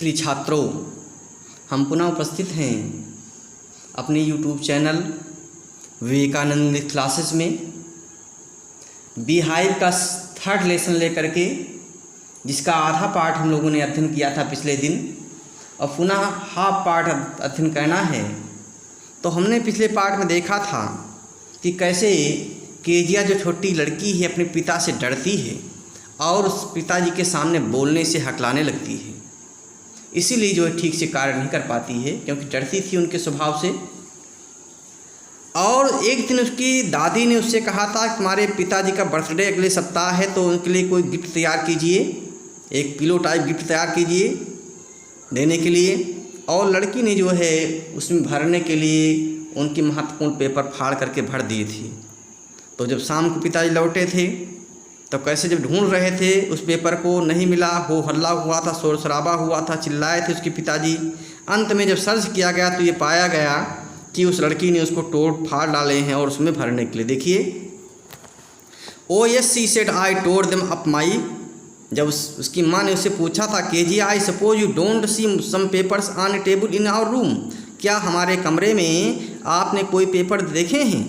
प्रिय छात्रों, हम पुनः उपस्थित हैं अपने YouTube चैनल विवेकानंद क्लासेस में बीहाइव का थर्ड लेसन लेकर के, जिसका आधा पार्ट हम लोगों ने अध्ययन किया था पिछले दिन और पुनः हाफ पार्ट अध्ययन करना है। तो हमने पिछले पार्ट में देखा था कि कैसे केजिया जो छोटी लड़की है अपने पिता से डरती है और उस पिताजी के सामने बोलने से हकलाने लगती है, इसीलिए जो है ठीक से कार्य नहीं कर पाती है क्योंकि डरती थी उनके स्वभाव से। और एक दिन उसकी दादी ने उससे कहा था तुम्हारे पिताजी का बर्थडे अगले सप्ताह है तो उनके लिए कोई गिफ्ट तैयार कीजिए, एक पिलो टाइप गिफ्ट तैयार कीजिए देने के लिए। और लड़की ने जो है उसमें भरने के लिए उनकी महत्वपूर्ण पेपर फाड़ करके भर दिए थे। तो जब शाम को पिताजी लौटे थे तो कैसे जब ढूंढ रहे थे उस पेपर को, नहीं मिला, हो हल्ला हुआ था, शोर शराबा हुआ था, चिल्लाए थे उसके पिताजी। अंत में जब सर्च किया गया तो ये पाया गया कि उस लड़की ने उसको तोड़ फाड़ डाले हैं और उसमें भरने के लिए देखिए, oh yes she said I tore them up my. जब उसकी माँ ने उससे पूछा था Kezia I suppose you don't see some papers on a table in our room, क्या हमारे कमरे में आपने कोई पेपर देखे हैं?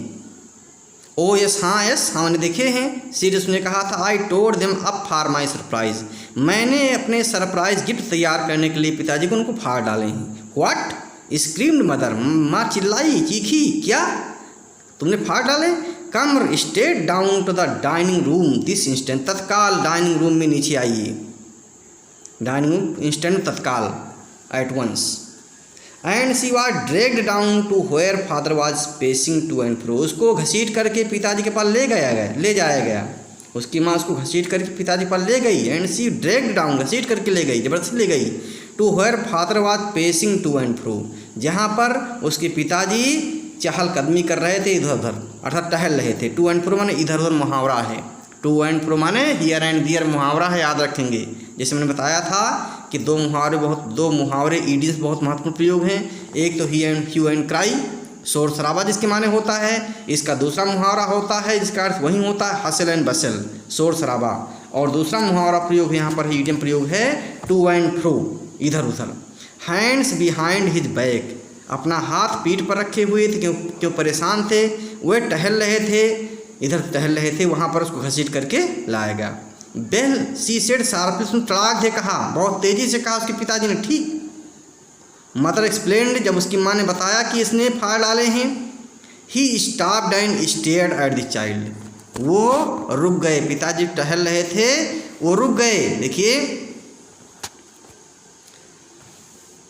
ओ यस, हाँ यस, हाँ मैंने देखे हैं। सीड उसने कहा था I tore them up for my surprise, मैंने अपने सरप्राइज गिफ्ट तैयार करने के लिए पिताजी को उनको फाड़ डाले हैं। व्हाट स्क्रीम्ड मदर, माँ चिल्लाई, चीखी, क्या तुमने फाड़ डाले? Come straight down to the dining room this instant, तत्काल डाइनिंग रूम में नीचे आइए, डाइनिंग रूम इंस्टेंट तत्काल, at once. And she was dragged down to where father was pacing to and fro, उसको घसीट करके पिताजी के पास ले जाया गया। उसकी माँ उसको घसीट करके पिताजी के पास ले गई। एंड सी ड्रैग्ड डाउन, घसीट करके ले गई, जबरदस्ती ले गई। To where father was pacing to and fro, जहाँ पर उसके पिताजी चहलकदमी कर रहे थे इधर उधर, अर्थात टहल रहे थे। टू एंड फ्रो माने इधर उधर मुहावरा है, टू एंड फ्रो माने हियर एंड दियर मुहावरा है, याद रखेंगे। जैसे मैंने बताया था कि दो मुहावरे ईडियम्स बहुत महत्वपूर्ण प्रयोग हैं। एक तो ह्यू एंड क्राई, शोर शराबा जिसके माने होता है। इसका दूसरा मुहावरा होता है जिसका अर्थ वही होता है हसल एंड बसल, शोर शराबा। और दूसरा मुहावरा प्रयोग यहाँ पर ईडियम प्रयोग है टू एंड फ्रो, इधर उधर। हैंड्स बिहाइंड हिज बैक, अपना हाथ पीठ पर रखे हुए थे, क्यों परेशान थे, वे टहल रहे थे, इधर टहल रहे थे, वहाँ पर उसको घसीट करके लाया गया। बेल सी सेड शार्पली, उसने तड़ाक से कहा, बहुत तेजी से कहा उसके पिताजी ने। ठीक। मदर एक्सप्लेन्ड, जब उसकी माँ ने बताया कि इसने फाड़ डाले हैं। He stopped and stared at the child, वो रुक गए, पिताजी टहल रहे थे वो रुक गए। देखिए,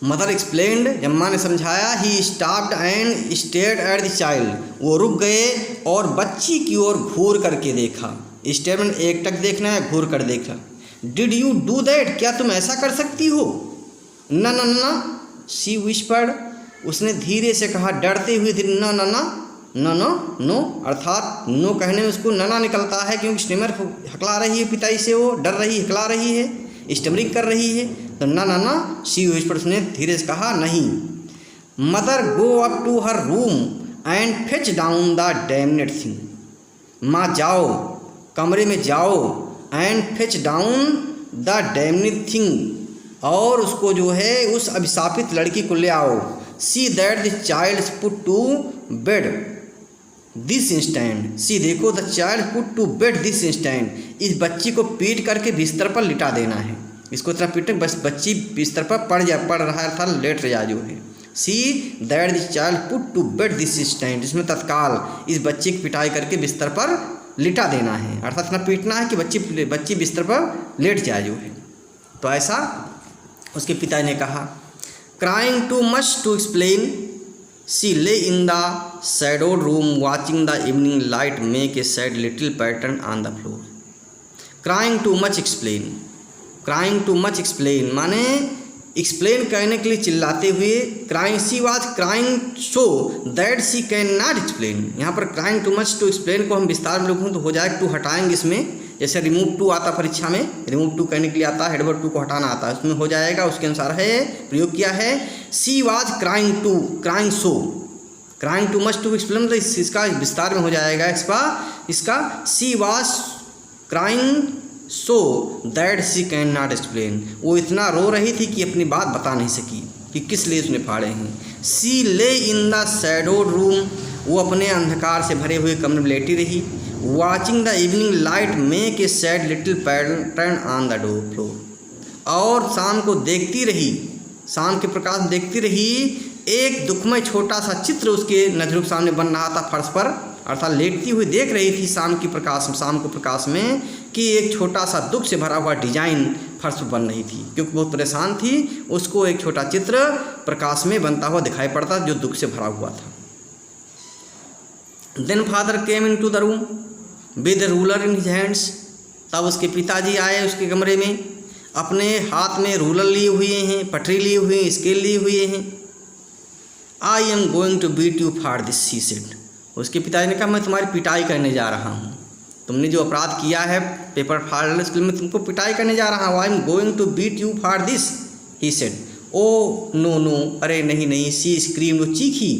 मदर एक्सप्लेन्ड, जब माँ ने समझाया। He stopped and stared at the child, वो रुक गए और बच्ची की ओर घूर करके देखा। स्टेटमेंट एकटक देखना है, घूर कर देखा। डिड यू डू दैट, क्या तुम ऐसा कर सकती हो? ना ना ना, शी विस्पर्ड, उसने धीरे से कहा, डरते हुए धीरे, ना ना ना, नो नो नो, अर्थात नो कहने में उसको नना निकलता है क्योंकि स्टेमर हकला रही है पिताजी से, वो डर रही, हकला रही है, स्टमरिंग कर रही है। तो ना ना ना, शी विस्पर्ड, उसने धीरे से कहा, नहीं। Mother go up to her room and fetch down the damned thing, माँ जाओ, कमरे में जाओ, and fetch down the damned thing, और उसको जो है उस अभिशापित लड़की को ले आओ। See that the child put to bed this instant, see देखो the child put to bed this instant, इस बच्ची को पीट करके बिस्तर पर लिटा देना है। इसको इतना पीटे बस बच्ची बिस्तर पर पड़ रहा था, लेट रहा जो है। See that the child put to bed this instant, इसमें तत्काल इस बच्ची की पिटाई करके बिस्तर पर लिटा देना है, अर्थात इतना पीटना है कि बच्ची बिस्तर पर लेट जाए जो है। तो ऐसा उसके पिता ने कहा। Crying too much to explain, she lay in the shadowed room watching the evening light make a sad little pattern on the floor. Crying too much explain, crying too much explain माने explain करने के लिए चिल्लाते हुए। Crying, she was crying so that she can not explain, यहाँ पर crying too much to explain को हम विस्तार में लिखूँ तो हो जाएगा, टू हटाएंगे इसमें, जैसे रिमूव टू आता परीक्षा में, रिमूव टू करने के लिए आता है, हेडवर्ड टू को हटाना आता है, उसमें हो जाएगा, उसके अनुसार है प्रयोग किया है। She was crying too, crying so, crying too much to explain, तो इसका विस्तार में हो जाएगा इसका she was crying so that she can not explain. वो इतना रो रही थी कि अपनी बात बता नहीं सकी कि किस लिए उसने फाड़े हैं। सी lay in the shadowed room, वो अपने अंधकार से भरे हुए कमरे में लेटी रही। Watching the evening light make a sad little pattern on the door floor, और शाम को देखती रही, शाम के प्रकाश में देखती रही, एक दुखमय छोटा सा चित्र उसके नजरों के सामने बन रहा था फर्श पर, अर्थात लेटती हुई देख रही थी शाम को प्रकाश में कि एक छोटा सा दुख से भरा हुआ डिजाइन फर्श पर बन रही थी, क्योंकि बहुत परेशान थी। उसको एक छोटा चित्र प्रकाश में बनता हुआ दिखाई पड़ता जो दुख से भरा हुआ था। Then father came into the room with ruler in his hands, तब उसके पिताजी आए उसके कमरे में, अपने हाथ में रूलर लिए हुए हैं, पटरी लिए हुए हैं, स्केल लिए हुए हैं। I am going to beat you for this, she said. उसके पिताजी ने कहा, मैं तुम्हारी पिटाई करने जा रहा हूँ, तुमने जो अपराध किया है पेपर फाड़ स्कूल में, तुमको पिटाई करने जा रहा हूँ। I am going to beat you for this, he said. Oh no no, अरे नहीं नहीं, शी स्क्रीम, वो चीखी।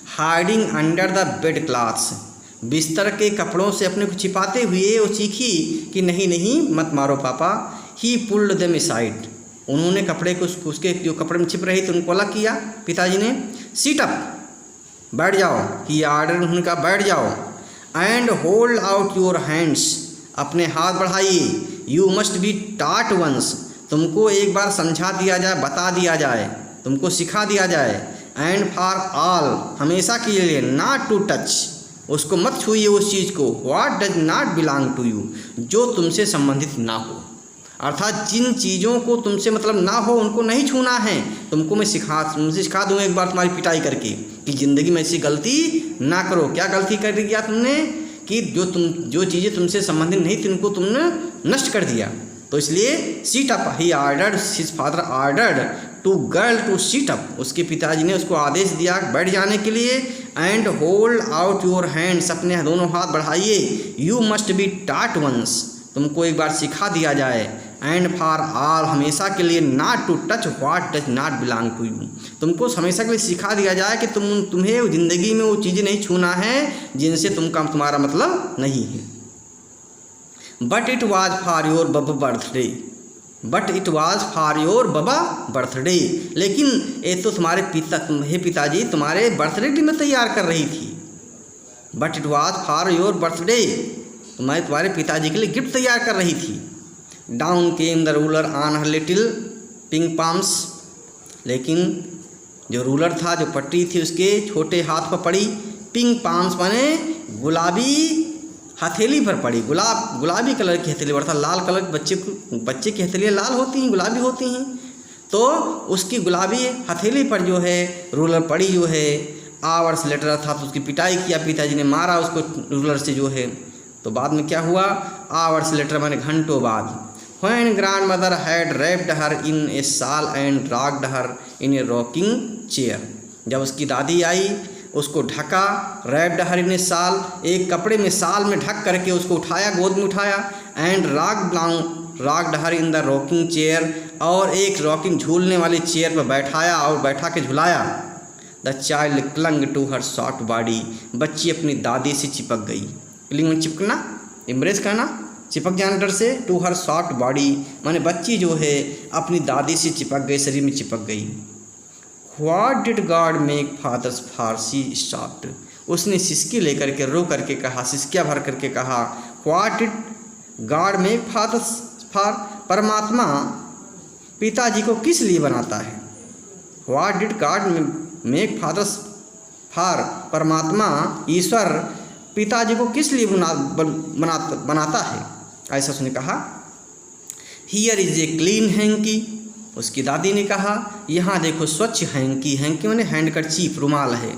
Hiding under the bed clothes, बिस्तर के कपड़ों से अपने को छिपाते हुए वो चीखी कि नहीं नहीं मत मारो पापा। ही पुल्ड देम असाइड, उन्होंने कपड़े को उसके जो कपड़े में छिप रही थी उनको अलग किया पिताजी ने। सीट अप, बैठ जाओ, ही आर्डर, उन्होंने कहा बैठ जाओ। And hold out your hands, अपने हाथ बढ़ाइए। You must be taught once, तुमको एक बार समझा दिया जाए, बता दिया जाए, तुमको सिखा दिया जाए। एंड फॉर ऑल, हमेशा के लिए। नॉट टू टच, उसको मत छूइए उस चीज़ को। What does not belong to you, जो तुमसे संबंधित ना हो, अर्थात जिन चीज़ों को तुमसे मतलब ना हो उनको नहीं छूना है। तुमको मैं तुमसे सिखा दूँगा एक बार तुम्हारी पिटाई करके कि ज़िंदगी में ऐसी गलती ना करो। क्या गलती कर दिया तुमने कि जो चीज़ें तुमसे संबंधित नहीं थी उनको तुमने नष्ट कर दिया। तो इसलिए sit up, he ordered, his father ordered to girl to sit up, उसके पिताजी ने उसको आदेश दिया बैठ जाने के लिए। And hold out your hands, अपने दोनों हाथ बढ़ाइए। You must be taught once, तुमको एक बार सिखा दिया जाए। एंड फॉर ऑल, हमेशा के लिए। Not to touch what does not belong to you, तुमको हमेशा के लिए सिखा दिया जाए कि तुम्हें ज़िंदगी में वो चीज़ें नहीं छूना है जिनसे तुम्हारा मतलब नहीं है। But it was for your baba birthday, but it was for your baba birthday, लेकिन ये तो तुम्हारे पिताजी तुम्हारे बर्थडे के लिए तैयार कर रही थी। But it was for your birthday, तुम्हारे पिताजी के लिए गिफ्ट तैयार कर रही थी। Down came the ruler on her little pink palms, लेकिन जो रूलर था, जो पट्टी थी, उसके छोटे हाथ पर पड़ी। पिंक पाम्स माने गुलाबी हथेली पर पड़ी। गुलाबी कलर की हथेली, अर्थात लाल कलर के बच्चे की हथेलियाँ लाल होती हैं, गुलाबी होती हैं, तो उसकी गुलाबी हथेली पर जो है रूलर पड़ी जो है। आवर्स लेटर था, तो उसकी पिटाई किया, पिताजी ने मारा उसको रूलर से जो है। तो बाद में क्या हुआ, आवर्स लेटर माने घंटों बाद। When grandmother had wrapped her in a shawl and rocked her in a rocking chair, जब उसकी दादी आई उसको ढका, रैप्ड हर इन ए शाल, एक कपड़े में शाल में ढक करके उसको उठाया, गोद में उठाया। And rocked her in the rocking chair, और एक रॉकिंग झूलने वाली चेयर पर बैठाया और बैठा के झुलाया। The child clung to her soft body, बच्ची अपनी दादी से चिपक गई। क्लिंग में चिपकना, इम्ब्रेस करना, चिपक जाने डर से। टू हर सॉफ्ट बॉडी माने बच्ची जो है अपनी दादी से चिपक गई, शरीर में चिपक गई। What did God make fathers for, she stopped, उसने सिसकी लेकर के रो करके कहा, सिसकिया भर करके कहा। What did God make fathers for, परमात्मा पिताजी को किस लिए बनाता है। What did God make fathers for, परमात्मा ईश्वर पिताजी को किस लिए बनाता है, ऐसा उसने कहा। Here is a clean hanky, उसकी दादी ने कहा यहाँ देखो स्वच्छ हैंकी, हैंकी माने हैंडकरचीफ, रुमाल है,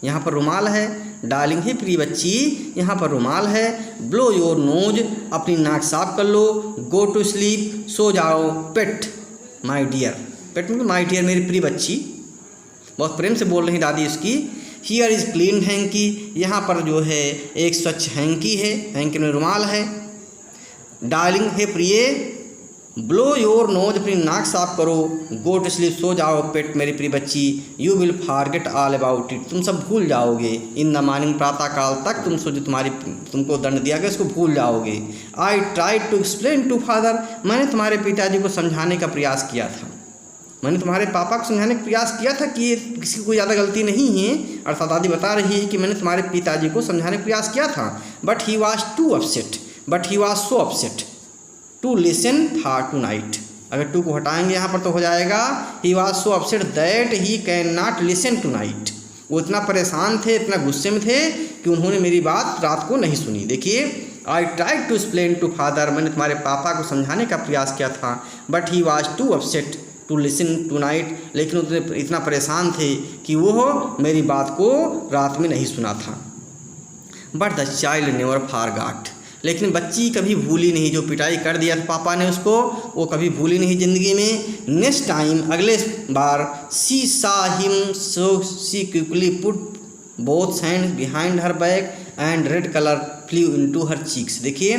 यहाँ पर रुमाल है। डार्लिंग है प्रिय बच्ची, यहाँ पर रुमाल है। ब्लो योर नोज, अपनी नाक साफ कर लो। गो टू स्लीप, सो जाओ। पेट माय डियर, पेट मतलब माय डियर, मेरी प्रिय बच्ची, बहुत प्रेम से बोल रही दादी उसकी। हियर इज़ क्लीन हैंकी, यहाँ पर जो है एक स्वच्छ हैंकी है, हैंकी में रुमाल है। डार्लिंग है प्रिय, ब्लो योर नोज, अपनी नाक साफ करो। गो टू स्लीप, सो जाओ पेट मेरी प्रिय बच्ची। You will forget all about it, तुम सब भूल जाओगे। इन द मॉर्निंग, प्रातः काल तक तुम जो तुमको दंड दिया गया उसको भूल जाओगे। I tried to explain to father, मैंने तुम्हारे पिताजी को समझाने का प्रयास किया था। मैंने तुम्हारे पापा को समझाने का प्रयास किया था कि ये किसी को ज़्यादा गलती नहीं है। अर्थात दादी बता रही है कि मैंने तुम्हारे पिताजी को समझाने का प्रयास किया था। But he was too upset, but he was so upset to listen था टू नाइट। अगर टू को हटाएंगे यहाँ पर तो हो जाएगा he was so upset that he can not listen tonight. वो इतना परेशान थे, इतना गुस्से में थे कि उन्होंने मेरी बात रात को नहीं सुनी। देखिए, I tried to explain to father, मैंने तुम्हारे पापा को समझाने का प्रयास किया था। But he was too upset to listen tonight, लेकिन उतने इतना परेशान थे कि वो मेरी बात को रात में नहीं सुना था। But the child never forgot, लेकिन बच्ची कभी भूली नहीं। जो पिटाई कर दिया था पापा ने उसको, वो कभी भूली नहीं ज़िंदगी में। नेक्स्ट टाइम, अगले बार, she saw him so she quickly put both hand behind her back and red colour flew into her cheeks. देखिए,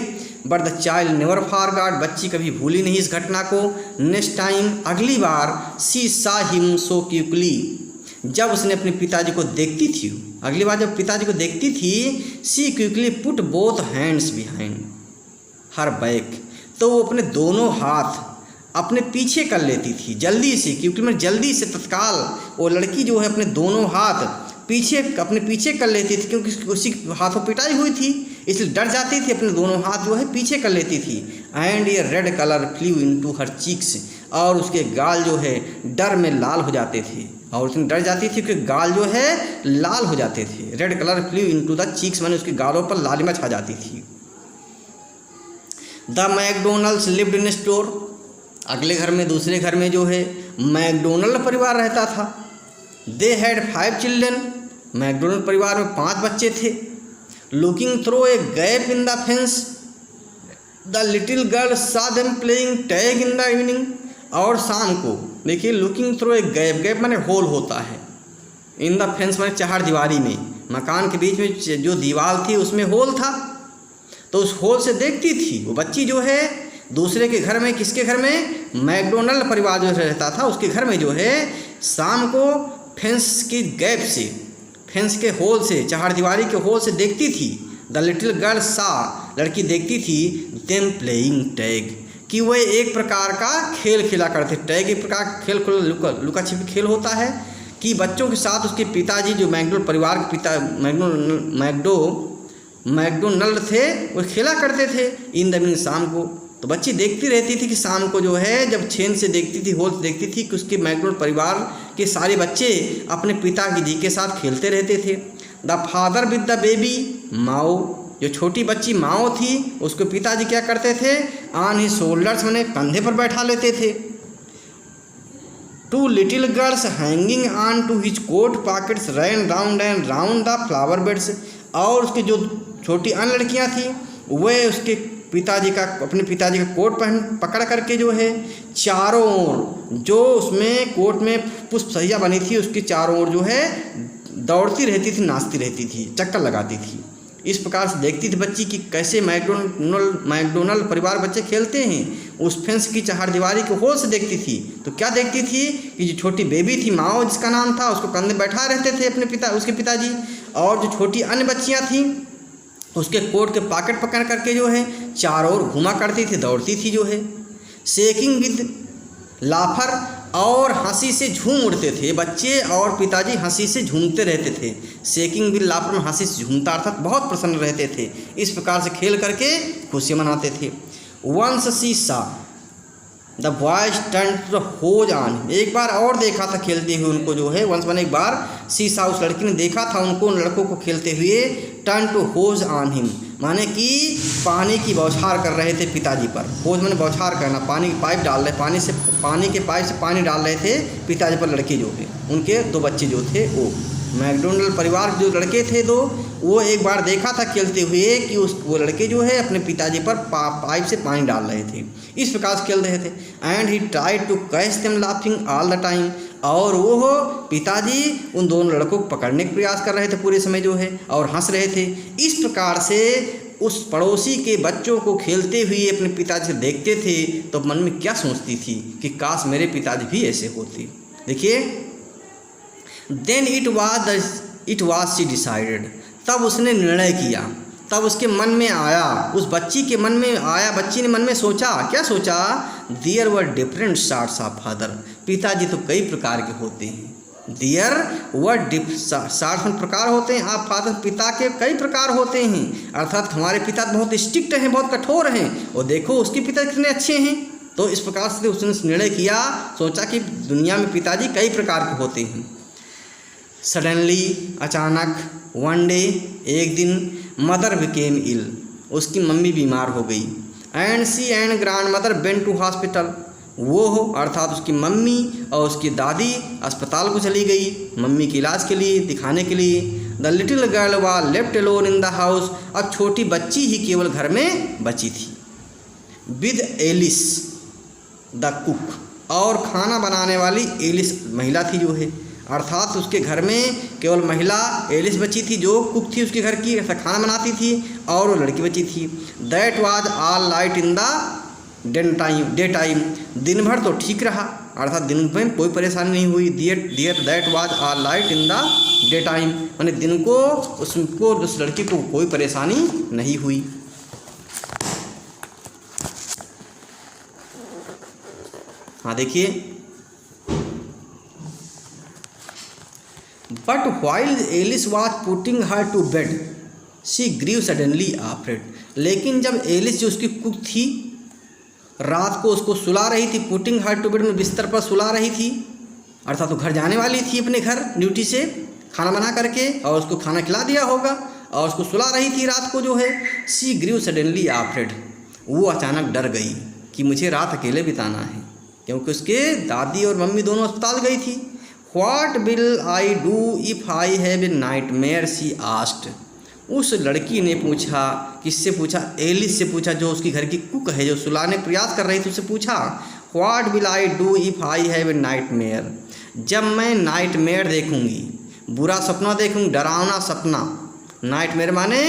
but the child never forgot, बच्ची कभी भूली नहीं इस घटना को। नेक्स्ट टाइम, अगली बार, she saw him so quickly, जब उसने अपने पिताजी को देखती थी, अगली बार जब पिताजी को देखती थी, she quickly put both hands behind her back, तो वो अपने दोनों हाथ अपने पीछे कर लेती थी जल्दी से, क्योंकि मैं जल्दी से तत्काल वो लड़की जो है अपने दोनों हाथ अपने पीछे कर लेती थी, क्योंकि उसी हाथों पिटाई हुई थी, इसलिए डर जाती थी, अपने दोनों हाथ जो है पीछे कर लेती थी। एंड ये red colour flew into her cheeks, और उसके गाल जो है डर में लाल हो जाते थे, और उसमें डर जाती थी कि गाल जो है लाल हो जाते थे। Red colour flew into the cheeks, माने उसके गालों पर लालिमा छा जाती थी। The McDonald's lived in store, अगले घर में, दूसरे घर में जो है मैकडोनल्ड परिवार रहता था। दे हैड 5 चिल्ड्रन, मैकडोनल्ड परिवार में 5 बच्चे थे। Looking through a gap in the fence, the little girl saw them playing tag in the evening, और शाम को देखिए, looking through a gap, gap माने होल होता है, इन द फेंस माने चार दीवारी में, मकान के बीच में जो दीवार थी उसमें होल था, तो उस होल से देखती थी वो बच्ची जो है दूसरे के घर में। किसके घर में? मैकडोनल्ड परिवार जो रहता था उसके घर में जो है शाम को फेंस की गैप से, फेंस के होल से, चार दीवारी के होल से देखती थी। द लिटिल गर्ल सा, लड़की देखती थी, देम प्लेइंग टैग, कि वह एक प्रकार का खेल खेला करते। टैग एक प्रकार का खेल, लुका छिपी खेल होता है, कि बच्चों के साथ उसके पिताजी जो मैकडोनल्ड परिवार के पिता मैकडोनल्ड थे वो खेला करते थे इन द इवनिंग, शाम को। तो बच्ची देखती रहती थी कि शाम को जो है जब छेन से देखती थी, होल से देखती थी कि उसके मैकडोनल्ड परिवार के सारे बच्चे अपने पिताजी के साथ खेलते रहते थे। The father with the baby माओ, जो छोटी बच्ची माओ थी उसके पिताजी क्या करते थे? ऑन हिज शोल्डर्स, मैंने कंधे पर बैठा लेते थे। Two little girls hanging on to his coat pockets ran round and round the flower beds, और उसके जो छोटी अन्य लड़कियां थी वह उसके पिताजी का, अपने पिताजी का कोट पकड़ करके जो है चारों ओर, जो उसमें कोट में पुष्प सहिया बनी थी उसकी चारों ओर जो है दौड़ती रहती थी, नाचती रहती थी, चक्कर लगाती थी। इस प्रकार से देखती थी बच्ची कि कैसे मैकडोनल्ड परिवार बच्चे खेलते हैं। उस फेंस की चार दीवारी के होल से देखती थी। तो क्या देखती थी कि जो छोटी बेबी थी माओ जिसका नाम था, उसको कंधे बैठा रहते थे उसके पिताजी, और जो छोटी अन्य बच्चियाँ थीं उसके कोट के पॉकेट पकड़ करके जो है चारों ओर घुमा करती थी, दौड़ती थी जो है। शेकिंग विद लाफर, और हंसी से झूम उड़ते थे बच्चे, और पिताजी हंसी से झूमते रहते थे। शेकिंग विद लाफर में हंसी से झूमता, अर्थात बहुत प्रसन्न रहते थे। इस प्रकार से खेल करके खुशियाँ मनाते थे। Once she saw the boys turn to the hose on, एक बार और देखा था खेलते हुए उनको जो है, वंस मैंने एक बार सी सा, उस लड़की ने देखा था उनको, उन लड़कों को खेलते हुए। Turn to hose on him, माने कि पानी की बौछार कर रहे थे पिताजी पर। होज मैंने बौछार करना, पानी की पाइप डाल रहे, पानी के पाइप से पानी डाल रहे थे पिताजी पर लड़के जो थे, उनके 2 बच्चे जो थे वो। मैकडोनल्ड परिवार के जो लड़के थे 2, वो एक बार देखा था खेलते हुए कि वो लड़के जो है अपने पिताजी पर पाइप से पानी डाल रहे थे। इस प्रकार से खेल रहे थे। And he tried to catch them laughing all the time, और वो पिताजी उन दोनों लड़कों को पकड़ने का प्रयास कर रहे थे पूरे समय जो है, और हंस रहे थे। इस प्रकार से उस पड़ोसी के बच्चों को खेलते हुए अपने पिताजी से देखते थे तो मन में क्या सोचती थी कि काश मेरे पिताजी भी ऐसे होते। देखिए, then it was she decided, तब उसने निर्णय किया, तब उसके मन में आया, उस बच्ची के मन में आया, बच्ची ने मन में सोचा, क्या सोचा, there were different sorts of father, पिताजी तो कई प्रकार के होते हैं। देयर वर सॉर्ट्स प्रकार होते हैं, आप फादर पिता के कई प्रकार होते हैं, अर्थात हमारे पिता बहुत स्ट्रिक्ट हैं, बहुत कठोर हैं, और देखो उसके पिता कितने अच्छे हैं। तो इस प्रकार से उसने निर्णय किया, सोचा कि दुनिया में पिताजी कई प्रकार के होते हैं। सडनली, अचानक, वन डे, एक दिन, मदर बिकेम इल, उसकी मम्मी बीमार हो गई। And she and grandmother went to hospital, वो अर्थात उसकी मम्मी और उसकी दादी अस्पताल को चली गई मम्मी के इलाज के लिए, दिखाने के लिए। The little girl was left alone in the house, अब छोटी बच्ची ही केवल घर में बची थी। विद एलिस द कुक, और खाना बनाने वाली एलिस महिला थी जो है, अर्थात उसके घर में केवल महिला एलिस बची थी जो कुक थी उसके घर की, ऐसा खाना बनाती थी, और वो लड़की बची थी। That was all light in the day time, दिन भर तो ठीक रहा, अर्थात दिन में कोई परेशानी नहीं हुई। That was all light in the day time, यानी दिन को उसको, उस लड़की को कोई परेशानी नहीं हुई। हाँ देखिए, but while Alice was putting her to bed, she grew suddenly afraid, लेकिन जब एलिस जो उसकी कुक थी रात को उसको सुला रही थी, पुटिंग हर टू बेड में बिस्तर पर सुला रही थी, अर्थात तो घर जाने वाली थी अपने घर ड्यूटी से खाना बना करके, और उसको खाना खिला दिया होगा और उसको सुला रही थी रात को जो है। शी ग्रीव सडनली आफ्रेड, वो अचानक डर गई कि मुझे रात अकेले बिताना है, क्योंकि उसके दादी और मम्मी दोनों अस्पताल गई थी। What will I do if I have a nightmare? She asked, उस लड़की ने पूछा, किससे पूछा, एलिस से पूछा, जो उसकी घर की कुक है, जो सुलाने प्रयास कर रही थी, उससे पूछा What will I do if I have a nightmare? जब मैं नाइटमेयर देखूंगी, बुरा सपना देखूंगी, डरावना सपना, नाइटमेयर माने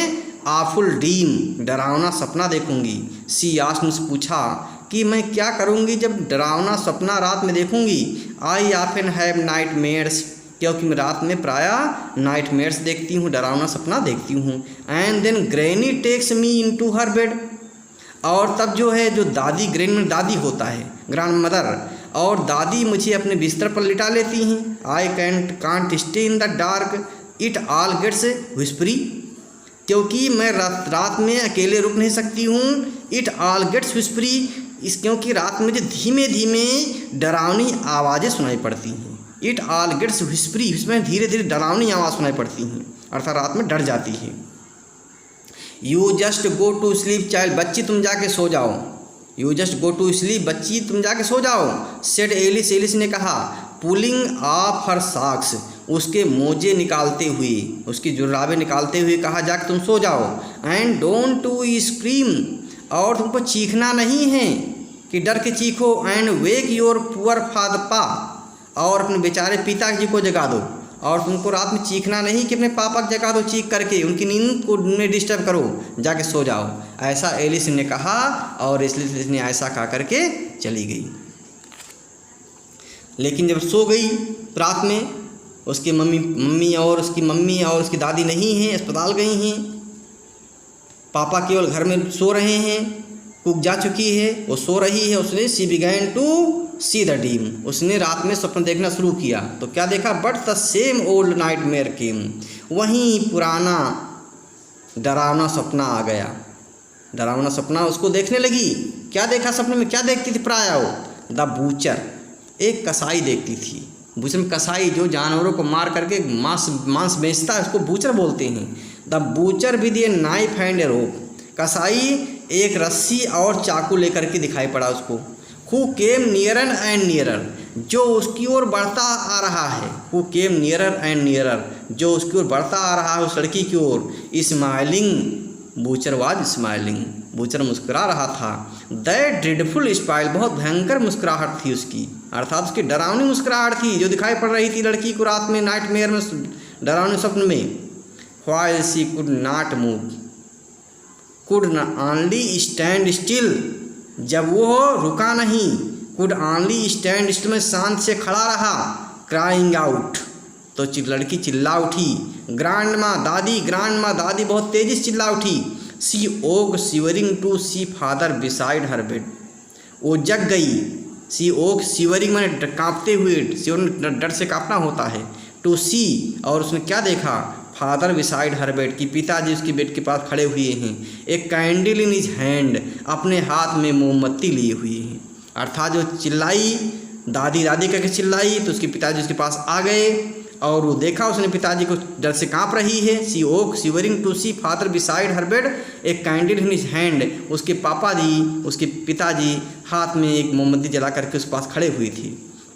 आफुल ड्रीम, डरावना सपना देखूंगी। शी आस्क्ड, मुझसे पूछा कि मैं क्या करूंगी जब डरावना सपना रात में देखूंगी। आई ऑफन हैव नाइटमेयर्स, क्योंकि मैं रात में प्रायः नाइटमेयर्स देखती हूँ, डरावना सपना देखती हूँ। And then granny takes me into her bed, और तब जो है, जो दादी, ग्रैनी में दादी होता है, ग्रैंड मदर, और दादी मुझे अपने बिस्तर पर लिटा लेती हैं। I can't stay in the dark, it all gets whispery, क्योंकि मैं रात में अकेले रुक नहीं सकती हूँ। इट ऑल गेट्स व्हिस्परी, क्योंकि रात में मुझे धीमे धीमे डरावनी आवाज़ें सुनाई पड़ती हैं। इट ऑल गेट्स व्हिस्परी, इसमें धीरे धीरे डरावनी आवाज़ सुनाई पड़ती हैं, अर्थात रात में डर जाती है। You just go to sleep child, बच्ची तुम जाके सो जाओ। You just go to sleep, बच्ची तुम जाके सो जाओ। सेड एलिस, एलिस ने कहा। पुलिंग ऑफ हर सॉक्स, उसके मोजे निकालते हुए, उसकी जुर्राबें निकालते हुए कहा, जाके तुम सो जाओ। एंड डोंट टू स्क्रीम, और तुमको चीखना नहीं है कि डर के चीखो। And wake your poor father pa, और अपने बेचारे पिताजी को जगा दो, और तुमको रात में चीखना नहीं कि अपने पापा को जगा दो चीख करके, उनकी नींद को में डिस्टर्ब करो, जाके सो जाओ। ऐसा एलिस ने कहा, और एलिस ने ऐसा कहा करके चली गई। लेकिन जब सो गई रात में, उसकी मम्मी और उसकी दादी नहीं हैं, अस्पताल गई हैं, पापा केवल घर में सो रहे हैं, कुक जा चुकी है, वो सो रही है। उसने she began to see the dream, उसने रात में स्वप्न देखना शुरू किया। तो क्या देखा, but the same old nightmare came, वहीं पुराना डरावना सपना आ गया। डरावना सपना उसको देखने लगी। क्या देखा सपने में, क्या देखती थी प्राय वो, द बूचर, एक कसाई देखती थी। बूचर में कसाई जो जानवरों को मार करके मांस बेचता है, उसको बूचर बोलते हैं। The butcher with a knife and a rope, कसाई एक रस्सी और चाकू लेकर के दिखाई पड़ा उसको। Who came nearer and nearer, जो उसकी ओर बढ़ता आ रहा है। Who came nearer and nearer, जो उसकी ओर बढ़ता आ रहा है, उस लड़की की ओर। Smiling, butcher was smiling, butcher मुस्कुरा रहा था। दैट ड्रेडफुल स्माइल, बहुत भयंकर मुस्कुराहट थी उसकी, अर्थात उसकी डरावनी मुस्कुराहट थी जो दिखाई पड़ रही थी लड़की को रात में नाइटमेयर में, डरावने स्वप्न में। While she could not move, could only stand still, जब वो रुका नहीं, कुड ऑनली स्टैंड स्टिल में शांत से खड़ा रहा, क्राइंग आउट, तो लड़की चिल्ला उठी। ग्रांड माँ दादी बहुत तेजी से चिल्ला उठी। She woke shivering to see father beside her bed, वो जग गई। सी ओक शिवरिंग मैंने कांपते हुए, डर से कांपना होता है। टू सी, और उसने क्या देखा, फादर बिसाइड हर बेड, की पिताजी उसकी बेड के पास खड़े हुए हैं। एक कैंडल इन हिज हैंड, अपने हाथ में मोमबत्ती लिए हुए हैं। अर्थात जो चिल्लाई, दादी करके चिल्लाई, तो उसके पिताजी उसके पास आ गए और वो देखा, उसने पिताजी को डर से कांप रही है। She woke shivering to see father beside her bed, एक कैंडल इन हिज हैंड, उसके उसके पिताजी हाथ में एक मोमबत्ती जला करके उस पास खड़े हुए थे।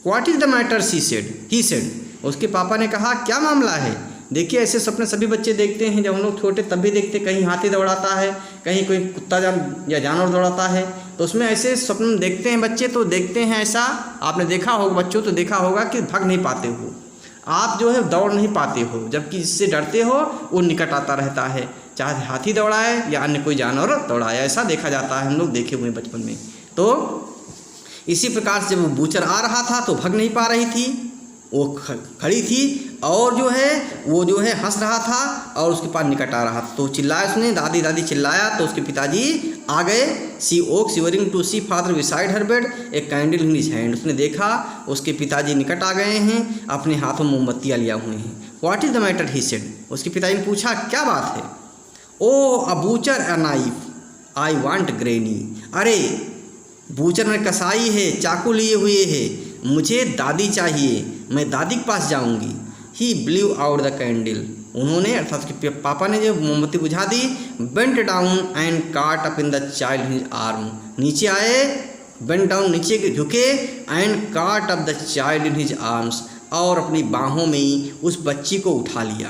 What is the matter he said, उसके पापा ने कहा क्या मामला है। देखिए ऐसे सपने सभी बच्चे देखते हैं, जब हम लोग छोटे तब भी देखते, कहीं हाथी दौड़ाता है, कहीं कोई कुत्ता या जानवर दौड़ाता है, तो उसमें ऐसे सपने देखते हैं बच्चे, तो देखते हैं ऐसा, आपने देखा होगा बच्चों, तो देखा होगा कि भाग नहीं पाते हो आप, जो है दौड़ नहीं पाते हो, जबकि जिससे डरते हो वो निकट आता रहता है, चाहे हाथी दौड़ाए या अन्य कोई जानवर दौड़ाए, ऐसा देखा जाता है, हम लोग देखे हुए बचपन में। तो इसी प्रकार से वो बूचर आ रहा था तो भाग नहीं पा रही थी, वो खड़ी थी और वो जो है हंस रहा था और उसके पास निकट आ रहा था, तो चिल्लाया उसने, दादी चिल्लाया, तो उसके पिताजी आ गए। She woke shivering to see father beside her bed, एक कैंडल इन हिज हैंड, उसने देखा उसके पिताजी निकट आ गए हैं, अपने हाथों में मोमबत्तियाँ लिया हुए हैं। What is the matter he said, उसके पिताजी ने पूछा क्या बात है। Oh a butcher a knife I want granny, अरे बूचर में कसाई है, चाकू लिए हुए है, मुझे दादी चाहिए, मैं दादी के पास जाऊंगी। ही ब्लीव आउट द कैंडल, उन्होंने अर्थात उसके पापा ने जो मोमबत्ती बुझा दी। बेंट डाउन एंड काट up in the child his arm, नीचे आए, बेंट डाउन नीचे झुके, एंड काट up the child in his arms, और अपनी बाहों में ही उस बच्ची को उठा लिया।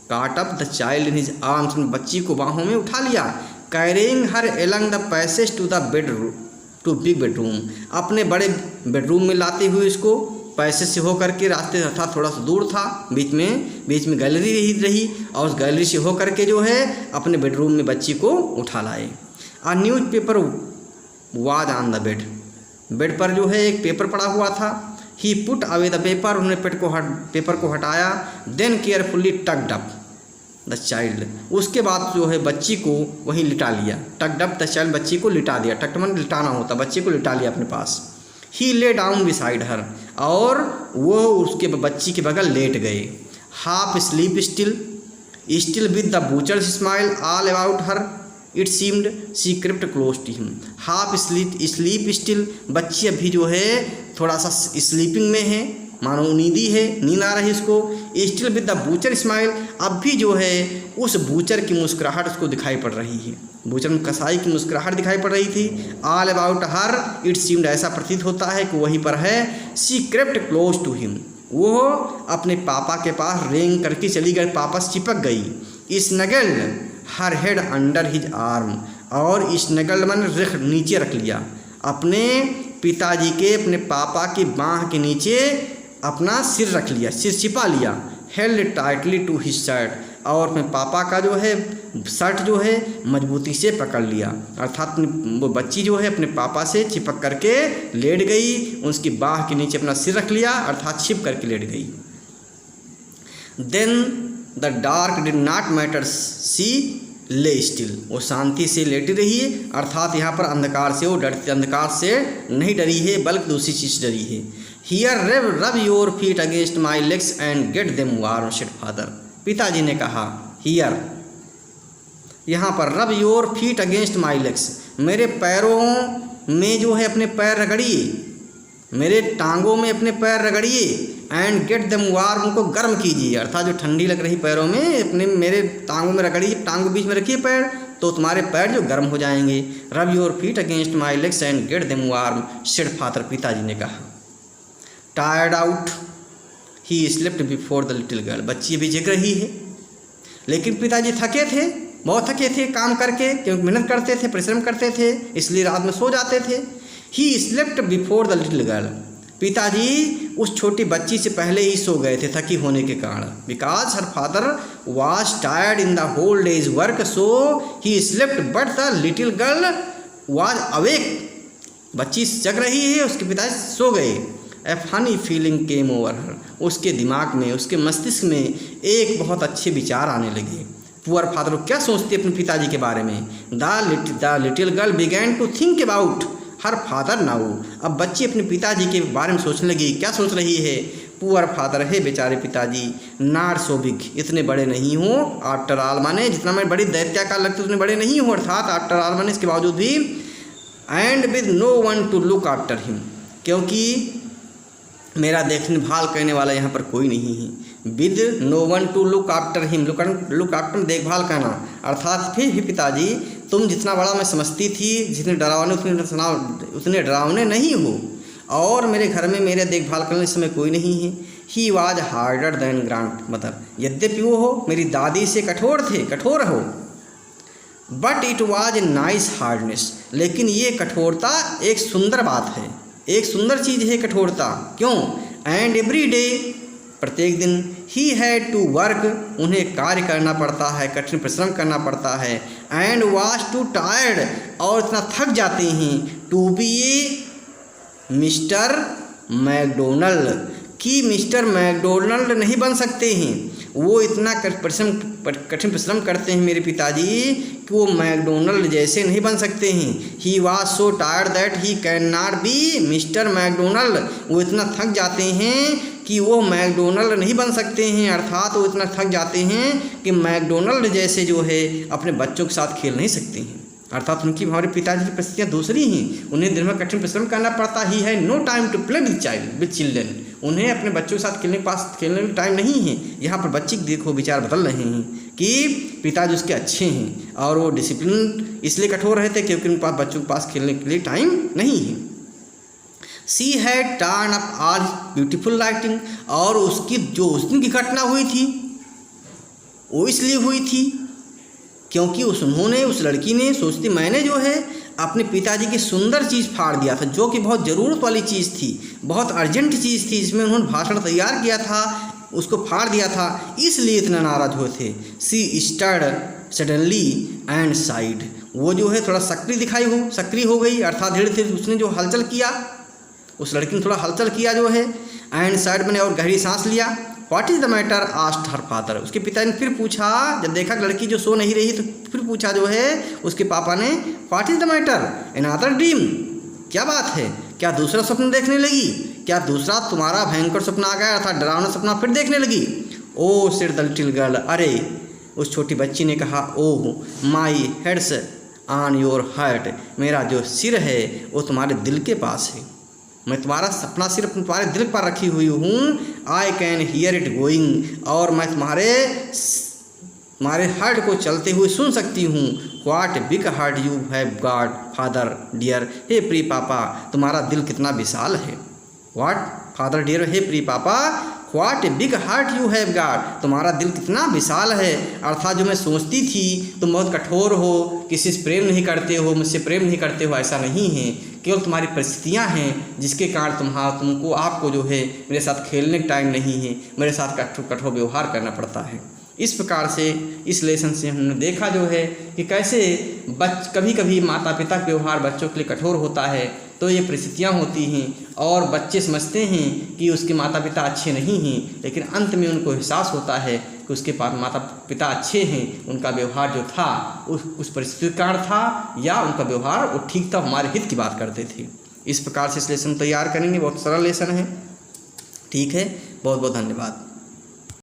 Caught up the child in his arms, बच्ची को बाहों में उठा लिया। Carrying her along the passage to the bedroom, to big bedroom, अपने बड़े बेडरूम में लाते हुए इसको पैसेज से होकर के, रास्ते था थोड़ा सा दूर था, बीच में गैलरी रही और उस गैलरी से होकर के जो है अपने बेडरूम में बच्ची को उठा लाए। A newspaper was on the bed पर जो है एक पेपर पड़ा हुआ था। He put away the paper, उन्होंने पेपर को हटाया। Then carefully tucked up the child, उसके बाद जो है बच्ची को वहीं लिटा लिया। टक्ड अप द चाइल्ड, बच्ची को लिटा दिया, टक्ड मन लिटाना होता, बच्ची को लिटा लिया अपने पास। ही ले डाउन बिसाइड हर, और वो उसके बच्ची के बगल लेट गए। Half sleep still with the butcher's smile all about her, it seemed she crept close to him. Half sleep still, बच्ची अभी जो है थोड़ा सा स्लीपिंग में है, मानो नींदी है, नींद आ रही इसको। Still with the butcher smile, अब भी जो है उस बूचर की मुस्कुराहट उसको दिखाई पड़ रही है, बूचर में कसाई की मुस्कुराहट दिखाई पड़ रही थी। All about her it seemed, ऐसा प्रतीत होता है कि वहीं पर है। She crept close to him, वो अपने पापा के पास रेंग करके चली गई, पापा से चिपक गई। स्नगल्ड हर हेड अंडर हिज आर्म, और स्नगल्ड मन नीचे रख लिया, अपने पिताजी के, अपने पापा की बाँह के नीचे अपना सिर रख लिया, सिर छिपा लिया। Held tightly to his shirt, और अपने पापा का जो है शर्ट जो है मजबूती से पकड़ लिया, अर्थात वो बच्ची जो है अपने पापा से चिपक करके लेट गई, उसकी बाह के नीचे अपना सिर रख लिया, अर्थात छिप करके लेट गई। Then the dark did not matter, she lay still, वो शांति से लेटी रही है, अर्थात यहाँ पर अंधकार से वो डरती, अंधकार से नहीं डरी है बल्कि दूसरी चीज़ डरी है। Here rub your feet against my legs and get them warm, said father, पिताजी ने कहा। हियर, यहाँ पर rub your feet against my legs, मेरे पैरों में जो है अपने पैर रगड़िए, मेरे टांगों में अपने पैर रगड़िए। एंड गेट देम वार्म, उनको गर्म कीजिए, अर्थात जो ठंडी लग रही पैरों में अपने मेरे टांगों में रगड़िए, टांगों बीच में रखिए पैर, तो तुम्हारे पैर जो गर्म हो जाएंगे। Rub your feet against my legs and get them warm, said father, पिताजी ने कहा। Tired out he slept before the little girl, बच्ची अभी जग रही है, लेकिन पिताजी थके थे, बहुत थके थे काम करके, क्योंकि मेहनत करते थे, परिश्रम करते थे, इसलिए रात में सो जाते थे। He slept before the little girl, पिताजी उस छोटी बच्ची से पहले ही सो गए थे थकी होने के कारण। Because her father was tired in the whole day's work so he slept but the little girl was awake. बच्ची जग रही है, उसके पिताजी सो गए। A funny feeling came over her, उसके दिमाग में, उसके मस्तिष्क में एक बहुत अच्छे विचार आने लगे। पुअर फादर क्या सोचते अपने पिताजी के बारे में। The little girl began to think about her father now. अब बच्ची अपने पिताजी के बारे में सोचने लगी। क्या सोच रही है? पुअर फादर है बेचारे पिताजी, नॉट सो बिग, इतने बड़े नहीं हो। आफ्टर ऑल माने जितना मैं बड़ी दैत्याकार लगती उतने बड़े नहीं हो, अर्थात आफ्टर ऑल माने इसके बावजूद भी। And with no one to look after him, क्योंकि मेरा देखने भाल करने वाला यहाँ पर कोई नहीं है। With no one to look after him, look after देखभाल करना, अर्थात फिर भी पिताजी तुम जितना बड़ा मैं समझती थी, जितने डरावने उतने डरावने नहीं हो, और मेरे घर में मेरे देखभाल करने समय कोई नहीं है। He was harder than grandmother, यद्यपि वो हो मेरी दादी से कठोर हो। But it was a nice hardness, लेकिन ये कठोरता एक सुंदर बात है, एक सुंदर चीज़ है कठोरता। क्यों? एंड एवरी डे, प्रत्येक दिन, ही हैड टू वर्क, उन्हें कार्य करना पड़ता है, कठिन परिश्रम करना पड़ता है। एंड वॉज टू टायर्ड, और इतना थक जाते हैं, to be a Mister McDonald, कि मिस्टर मैकडोनल्ड नहीं बन सकते हैं। वो इतना कठिन परिश्रम करते हैं मेरे पिताजी कि वो मैकडोनल्ड जैसे नहीं बन सकते हैं। ही was so tired that he can not be mister McDonald, वो इतना थक जाते हैं कि वो मैकडोनल्ड नहीं बन सकते हैं, अर्थात वो इतना थक जाते हैं कि मैकडोनल्ड जैसे जो है अपने बच्चों के साथ खेल नहीं सकते हैं। अर्थात उनकी हमारे पिताजी की परिस्थितियाँ दूसरी हैं, उन्हें दिन में कठिन परिश्रम करना पड़ता ही है। No time to play with children, उन्हें अपने बच्चों के साथ खेलने में टाइम नहीं है। यहाँ पर बच्चे देखो विचार बदल रहे हैं कि पिताजी उसके अच्छे हैं और वो डिसिप्लिन इसलिए कठोर रहते क्योंकि उनके पास बच्चों के पास खेलने के लिए टाइम नहीं है। She had turn up all beautiful lighting, और उसकी जो उस दिन की घटना हुई थी वो इसलिए हुई थी क्योंकि उस लड़की ने सोचती मैंने जो है अपने पिताजी की सुंदर चीज़ फाड़ दिया था, जो कि बहुत ज़रूरत वाली चीज़ थी, बहुत अर्जेंट चीज़ थी, जिसमें उन्होंने भाषण तैयार किया था, उसको फाड़ दिया था, इसलिए इतना नाराज हुए थे। सी स्टर्ड सडनली एंड साइड, वो जो है थोड़ा सक्रिय हो गई, अर्थात धीरे धीरे उसने जो हलचल किया, उस लड़की ने थोड़ा हलचल किया जो है, एंड साइड मैंने और गहरी सांस लिया। What is the matter asked her father, उसके पिता ने फिर पूछा, जब देखा लड़की जो सो नहीं रही तो फिर पूछा जो है उसके पापा ने, what is the matter another dream, क्या बात है, क्या दूसरा स्वप्न देखने लगी, क्या दूसरा तुम्हारा भयंकर सपना आ गया, अर्थात डरावना सपना फिर देखने लगी। ओ सेड द लिटिल गर्ल, अरे उस छोटी बच्ची ने कहा, ओह माई हेड्स ऑन योर हार्ट, मेरा जो सिर है वो तुम्हारे दिल के पास है, मैं तुम्हारा सपना सिर्फ तुम्हारे दिल पर रखी हुई हूँ। I can hear it going, और मैं तुम्हारे हार्ट को चलते हुए सुन सकती हूँ। What big heart you have got father dear, हे प्री पापा तुम्हारा दिल कितना विशाल है। व्हाट फादर डियर, हे प्री पापा what a big heart you have got, तुम्हारा दिल कितना विशाल है। अर्थात जो मैं सोचती थी तुम बहुत कठोर हो, किसी से प्रेम नहीं करते हो, मुझसे प्रेम नहीं करते हो, ऐसा नहीं है, केवल तुम्हारी परिस्थितियाँ हैं जिसके कारण आपको जो है मेरे साथ खेलने का टाइम नहीं है, मेरे साथ कठोर व्यवहार करना पड़ता है। इस प्रकार से इस लेसन से हमने देखा जो है कि कैसे कभी कभी माता पिता का व्यवहार बच्चों के लिए कठोर होता है, तो ये परिस्थितियाँ होती हैं और बच्चे समझते हैं कि उसके माता पिता अच्छे नहीं हैं, लेकिन अंत में उनको एहसास होता है कि उसके पास माता पिता अच्छे हैं, उनका व्यवहार जो था उस परिस्थिति का कारण था, या उनका व्यवहार वो ठीक था, हमारे हित की बात करते थे। इस प्रकार से इस लेसन तैयार करेंगे, बहुत सरल लेसन है। ठीक है, बहुत बहुत धन्यवाद।